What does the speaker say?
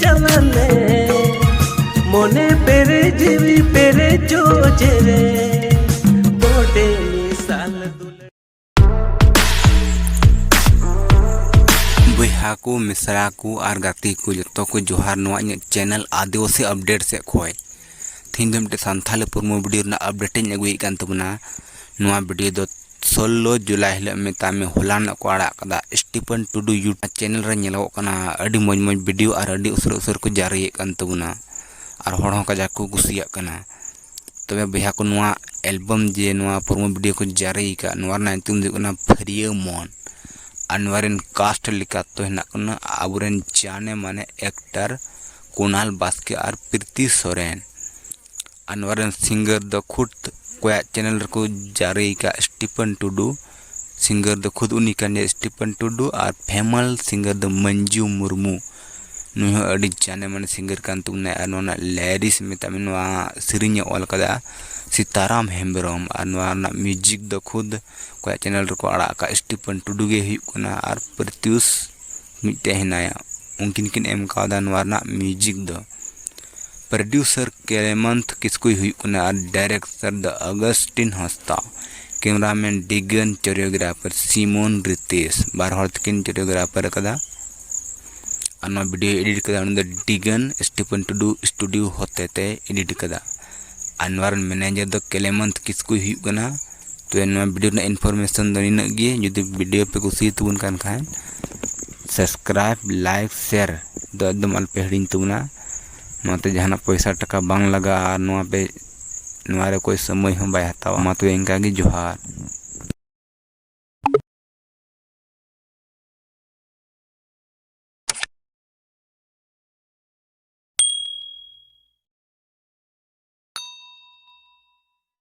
चलाले मोने पेरे जीवी पेरे जोजे रे बोडे साल दुले बहा को मिसरा को और गाती को जो को जोहार नवा चैनल आदिवासी अपडेट से खोय थीन दमटे सानथाली पुरमो वीडियो ना अपडेट इन अगुई कान तबना नवा वीडियो दो 16 जुलाई हिल मेता में होलान को आड़ा कदा स्टीफन टुडू यूट्यूब चैनल रे नेलो कना अडी मज मज वीडियो और अडी उसर उसर को जारी कान तबना और होड़ का जाको कुसिया कना तबे बहा को नवा एल्बम जे नवा पुरमो वीडियो को जारी का नवा ना तुम दे कना फरिया मन अनवरन कास्ट लिखा तो है ना आबुरन जाने माने एक्टर कुणाल बास्के और प्रीति सोरेन अनवरन सिंगर द खुद कोया चैनल को जारी का स्टीफन टुडू सिंगर द खुद उन्हीं का स्टीफन टुडू और famous singer the Manju Murmu नुह अड़ी जाने माने सिंगर कान तुमने अनोना लैरिस में तमिन वहाँ सिरिंज ऑल कदा सीताराम हेम्ब्रम और म्यूजिक द खुद कोया चैनल को आड़ा का स्टीफन टुडू गे हुई और प्रत्युष मिटे हिनाया उनकिन किन एम कादा नवारना म्यूजिक द प्रोड्यूसर केलेमंथ किसको हुई और डायरेक्टर द अगस्टिन हस्ता कैमरामैन डिगन कोरियोग्राफर सिमोन रितेश बार हर तकिन कोरियोग्राफर कदा और वीडियो एडिट कदा डिगन स्टीफन टुडू स्टूडियो होते ते एडिट कदा अनवर मैनेजर द केलेमंथ किसको हुई तो वीडियो ना इन्फॉर्मेशन दो इन जुदी वीडियो पे कुछ तबन कान खान सब्सक्राइब लाइक शेयर दो एकदम अल्पे हिड़ी तबना नोते जहाना पैसा टका बांग लगा और पे कोई समय हम बाय हतावा मा तो इनका जोहार।